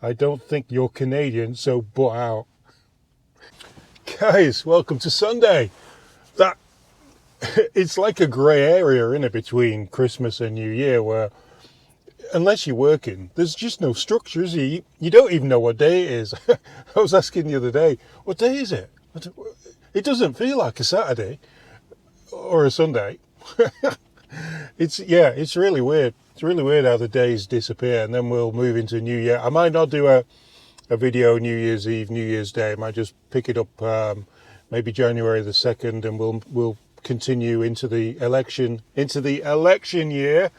I don't think you're Canadian, so butt out. Guys, welcome to Sunday. That it's like a grey area in it between Christmas and New Year, where unless you're working, there's just no structure, is there? You don't even know what day it is. I was asking the other day, what day is it? It doesn't feel like a Saturday or a Sunday. It's really weird. It's really weird how the days disappear, and then we'll move into New Year. I might not do a video New Year's Eve, New Year's Day. I might just pick it up maybe January the 2nd, and we'll continue into the election year.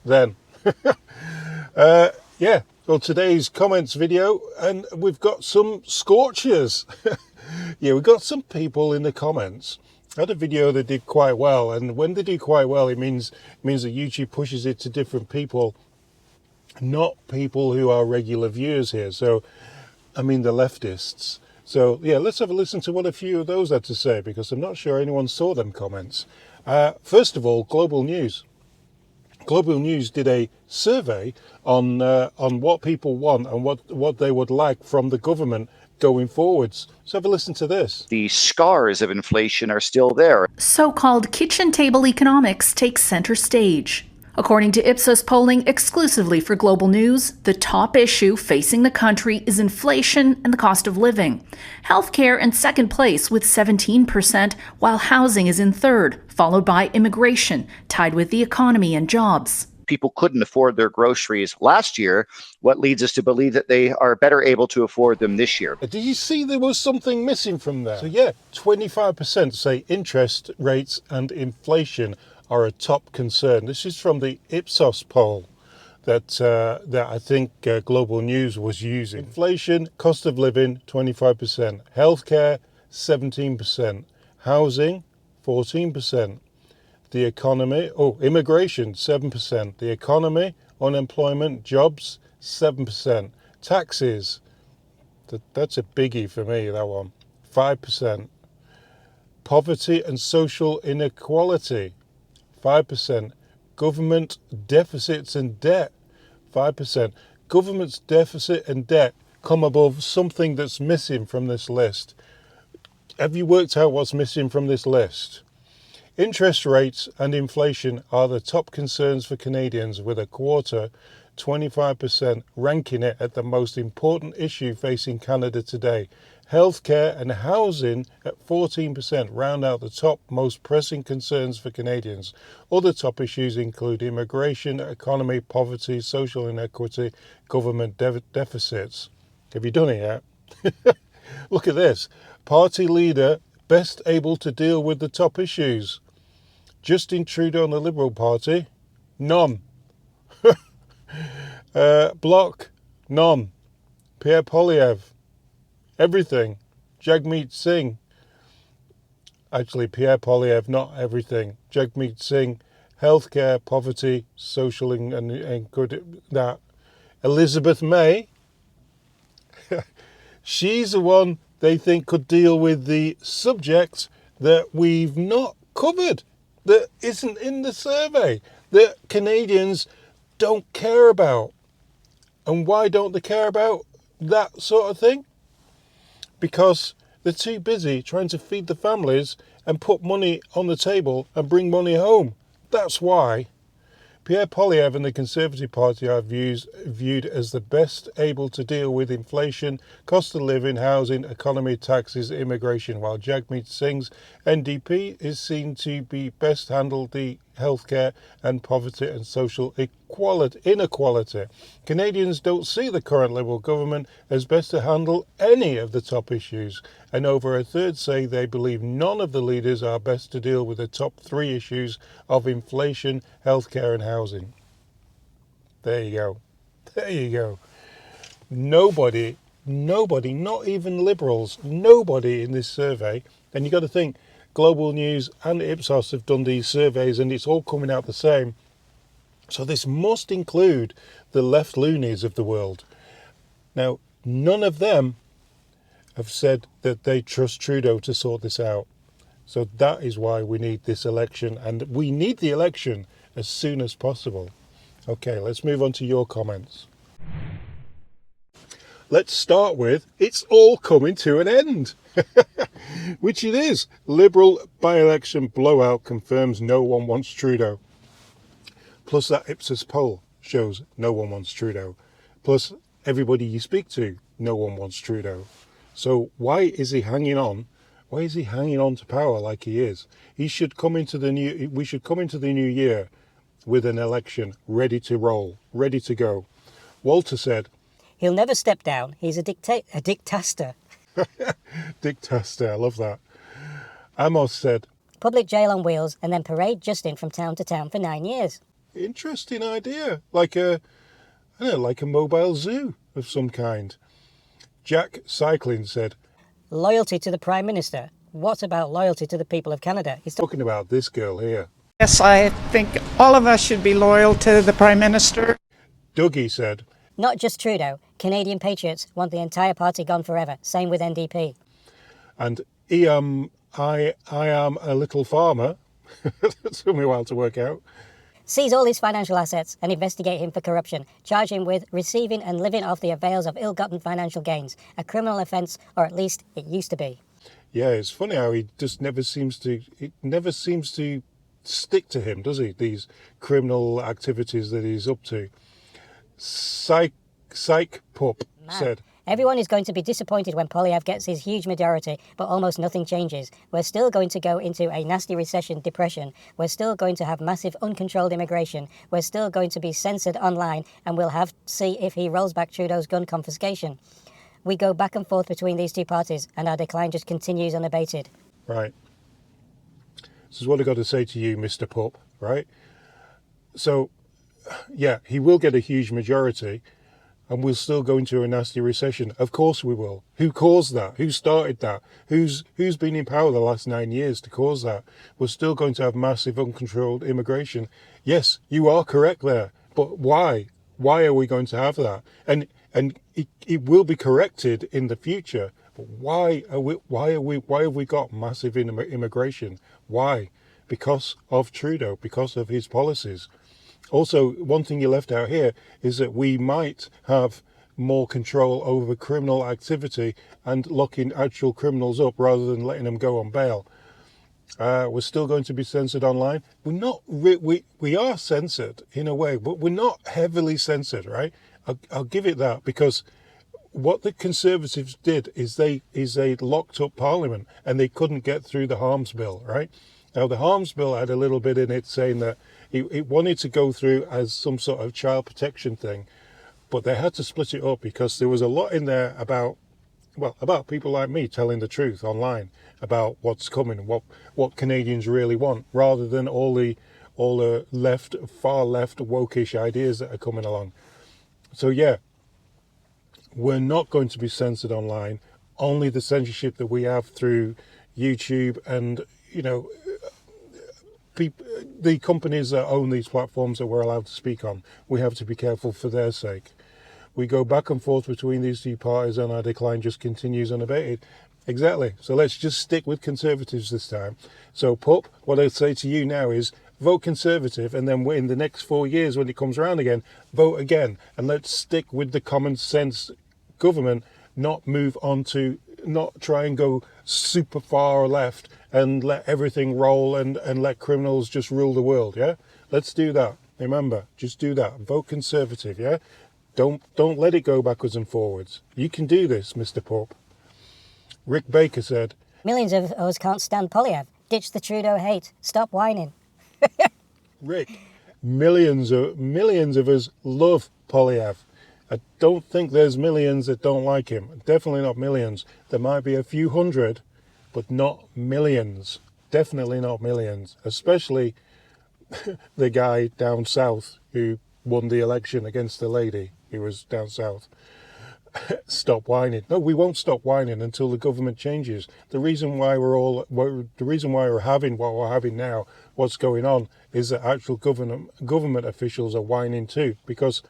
Then yeah, well, today's comments video, and we've got some scorchers. Yeah, we've got some people in the comments. I had a video that did quite well, and when they do quite well, it means that YouTube pushes it to different people, not people who are regular viewers here. So, I mean the leftists. So, yeah, let's have a listen to what a few of those had to say, because I'm not sure anyone saw them comments. First of all, Global News. Global News did a survey on what people want and what they would like from the government going forwards. So have a listen to this. The scars of inflation are still there. So-called kitchen table economics takes center stage. According to Ipsos polling exclusively for Global News, the top issue facing the country is inflation and the cost of living. Healthcare in second place with 17%, while housing is in third, followed by immigration, tied with the economy and jobs. People couldn't afford their groceries last year. What leads us to believe that they are better able to afford them this year? Did you see there was something missing from there? So yeah, 25% say interest rates and inflation are a top concern. This is from the Ipsos poll that I think Global News was using. Inflation, cost of living, 25%. Healthcare, 17%. Housing, 14%. The economy, immigration, 7%. The economy, unemployment, jobs, 7%. Taxes, that's a biggie for me, that one, 5%. Poverty and social inequality, 5%. Government deficits and debt, 5%. Government's deficit and debt come above something that's missing from this list. Have you worked out what's missing from this list? Interest rates and inflation are the top concerns for Canadians, with a quarter, 25%, ranking it at the most important issue facing Canada today. Healthcare and housing at 14% round out the top most pressing concerns for Canadians. Other top issues include immigration, economy, poverty, social inequity, government deficits. Have you done it yet? Look at this. Party leader best able to deal with the top issues. Justin Trudeau and the Liberal Party, none. Bloc, none. Pierre Poilievre, everything. Jagmeet Singh, actually Pierre Poilievre, not everything. Jagmeet Singh, healthcare, poverty, social and good. That Elizabeth May, she's the one they think could deal with the subject that we've not covered, that isn't in the survey, that Canadians don't care about. And why don't they care about that sort of thing? Because they're too busy trying to feed the families and put money on the table and bring money home. That's why. Pierre Poilievre and the Conservative Party are viewed as the best able to deal with inflation, cost of living, housing, economy, taxes, immigration, while Jagmeet Singh's NDP is seen to be best handle the healthcare and poverty and social inequality. Canadians don't see the current Liberal government as best to handle any of the top issues, and over a third say they believe none of the leaders are best to deal with the top three issues of inflation, healthcare and housing. There you go. There you go. Nobody, not even Liberals, nobody in this survey, and you've got to think, Global News and Ipsos have done these surveys and it's all coming out the same. So this must include the left loonies of the world. Now, none of them have said that they trust Trudeau to sort this out. So that is why we need this election, and we need the election as soon as possible. Okay, let's move on to your comments. Let's start with, it's all coming to an end. Which it is. Liberal by-election blowout confirms no one wants Trudeau. Plus that Ipsos poll shows no one wants Trudeau. Plus everybody you speak to, no one wants Trudeau. So why is he hanging on? Why is he hanging on to power like he is? We should come into the new year with an election ready to roll, ready to go. Walter said, "He'll never step down. He's a dictator." Dictator, I love that. Amos said, "Public jail on wheels and then parade Justin from town to town for 9 years." interesting idea, like a mobile zoo of some kind. Jack Cycling said, "Loyalty to the Prime Minister. What about loyalty to the people of Canada?" He's talking about this girl here. Yes, I think all of us should be loyal to the Prime Minister. Dougie said, "Not just Trudeau. Canadian patriots want the entire party gone forever. Same with NDP." And I am a little farmer. It took me a while to work out. "Seize all his financial assets and investigate him for corruption. Charge him with receiving and living off the avails of ill-gotten financial gains. A criminal offence, or at least it used to be." Yeah, it's funny how it never seems to stick to him, does he? These criminal activities that he's up to. Psych Pup said, "Everyone is going to be disappointed when Poilievre gets his huge majority, but almost nothing changes. We're still going to go into a nasty depression. We're still going to have massive uncontrolled immigration. We're still going to be censored online, and we'll have to see if he rolls back Trudeau's gun confiscation. We go back and forth between these two parties, and our decline just continues unabated." Right. This is what I got to say to you, Mr. Pup, right? So, yeah, he will get a huge majority, and we'll still go into a nasty recession. Of course we will. Who caused that? Who started that? Who's been in power the last 9 years to cause that? We're still going to have massive uncontrolled immigration. Yes, you are correct there. But why? Why are we going to have that? And it will be corrected in the future. But why have we got massive immigration? Why? Because of Trudeau, because of his policies. Also, one thing you left out here is that we might have more control over criminal activity and locking actual criminals up rather than letting them go on bail. We're still going to be censored online. We're not. We are censored in a way, but we're not heavily censored, right? I'll give it that, because what the Conservatives did is they locked up Parliament and they couldn't get through the Harms Bill, right? Now, the Harms Bill had a little bit in it saying that it wanted to go through as some sort of child protection thing, but they had to split it up because there was a lot in there about people like me telling the truth online about what's coming, what Canadians really want, rather than all the far left wokish ideas that are coming along. So yeah, we're not going to be censored online. Only the censorship that we have through YouTube and the companies that own these platforms that we're allowed to speak on, we have to be careful for their sake. We go back and forth between these two parties and our decline just continues unabated. Exactly. So let's just stick with Conservatives this time. So, Pup, what I'd say to you now is vote Conservative, and then in the next 4 years when it comes around again, vote again. And let's stick with the common sense government, not try and go super far left and let everything roll and let criminals just rule the world, yeah? Let's do that. Remember, just do that. Vote Conservative, yeah? Don't let it go backwards and forwards. You can do this, Mr. Pup. Rick Baker said, "Millions of us can't stand Poilievre. Ditch the Trudeau hate. Stop whining." Rick, millions of us love Poilievre. I don't think there's millions that don't like him. Definitely not millions. There might be a few hundred, but not millions. Definitely not millions. Especially the guy down south who won the election against the lady who was down south. Stop whining. No, we won't stop whining until the government changes. The reason why we're having what we're having now, what's going on, is that actual government officials are whining too, because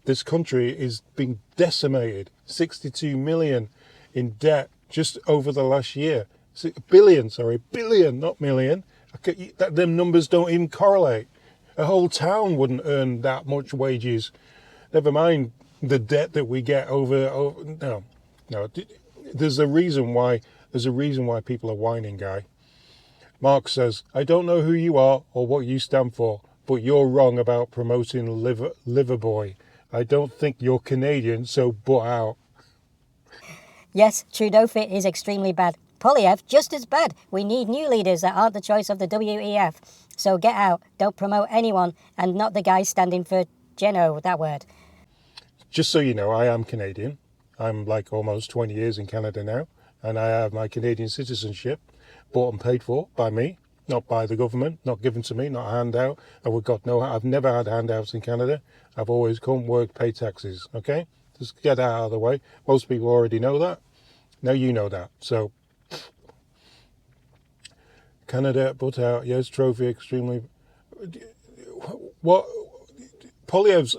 this country is being decimated. 62 million in debt just over the last year. Billion, not million. Them numbers don't even correlate. A whole town wouldn't earn that much wages. Never mind the debt that we get over no. There's a reason why people are whining, Guy. Mark says, I don't know who you are or what you stand for, but you're wrong about promoting Liverboy. I don't think you're Canadian, so butt out. Yes, Trudeau fit is extremely bad. Poilievre, just as bad. We need new leaders that aren't the choice of the WEF. So get out, don't promote anyone, and not the guy standing for Geno, that word. Just so you know, I am Canadian. I'm like almost 20 years in Canada now, and I have my Canadian citizenship, bought and paid for by me, not by the government, not given to me, not a handout. I've never had handouts in Canada. I've always come, work, pay taxes, okay? Just get that out of the way. Most people already know that. Now you know that. So, Canada, but out, yes, trophy, extremely... What? Poilievre's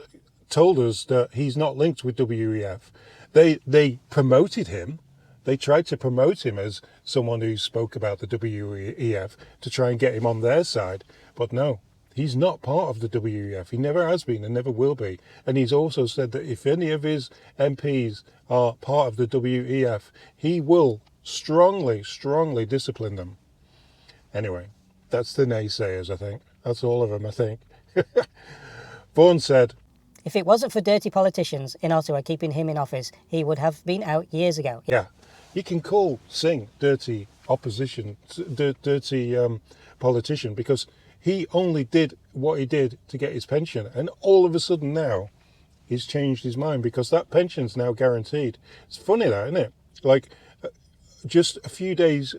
told us that he's not linked with WEF. They promoted him. They tried to promote him as someone who spoke about the WEF to try and get him on their side. But no, he's not part of the WEF. He never has been and never will be. And he's also said that if any of his MPs are part of the WEF, he will strongly, strongly discipline them. Anyway, that's the naysayers, I think. That's all of them, I think. Vaughan said, if it wasn't for dirty politicians in Ottawa keeping him in office, he would have been out years ago. Yeah, you can call Singh dirty opposition, dirty politician, because he only did what he did to get his pension. And all of a sudden now, he's changed his mind because that pension's now guaranteed. It's funny that, isn't it? Like, just a few days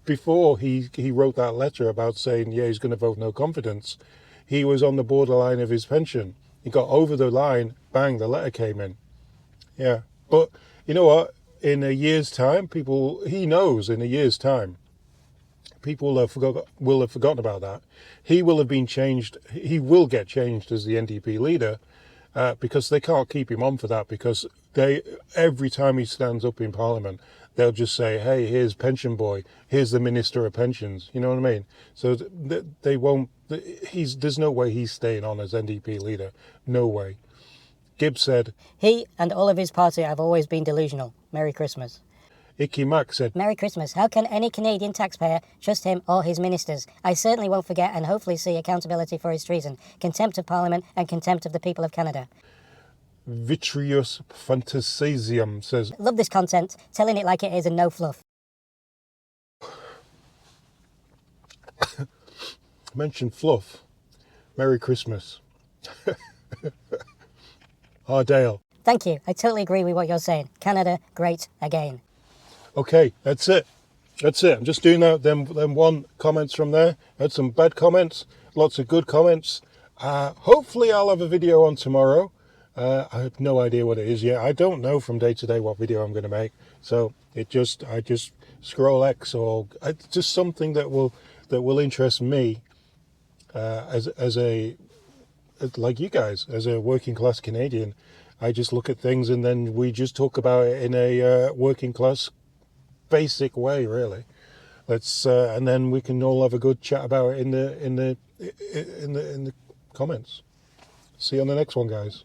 before he wrote that letter about saying, yeah, he's going to vote no confidence, he was on the borderline of his pension. He got over the line, bang, the letter came in. Yeah, but you know what? In a year's time, he knows in a year's time, people will have forgotten about that. He will have been changed. He will get changed as the NDP leader because they can't keep him on for that, because every time he stands up in Parliament, they'll just say, hey, here's Pension Boy, here's the Minister of Pensions, you know what I mean? So they won't, there's no way he's staying on as NDP leader, no way. Gibbs said, he and all of his party have always been delusional. Merry Christmas. Icky Mack said, Merry Christmas. How can any Canadian taxpayer trust him or his ministers? I certainly won't forget and hopefully see accountability for his treason, contempt of Parliament and contempt of the people of Canada. Vitreous Fantasium says, love this content, telling it like it is and no fluff. Mentioned fluff. Merry Christmas. Ardale. Thank you. I totally agree with what you're saying. Canada, great again. Okay, that's it. I'm just doing that. Them one comments from there. I had some bad comments, lots of good comments. Hopefully I'll have a video on tomorrow. I have no idea what it is yet. I don't know from day to day what video I'm going to make. So I just scroll X, or it's just something that will interest me as like you guys, as a working class Canadian. I just look at things and then we just talk about it in a working class basic way, really. Let's and then we can all have a good chat about it in the comments. See you on the next one, guys.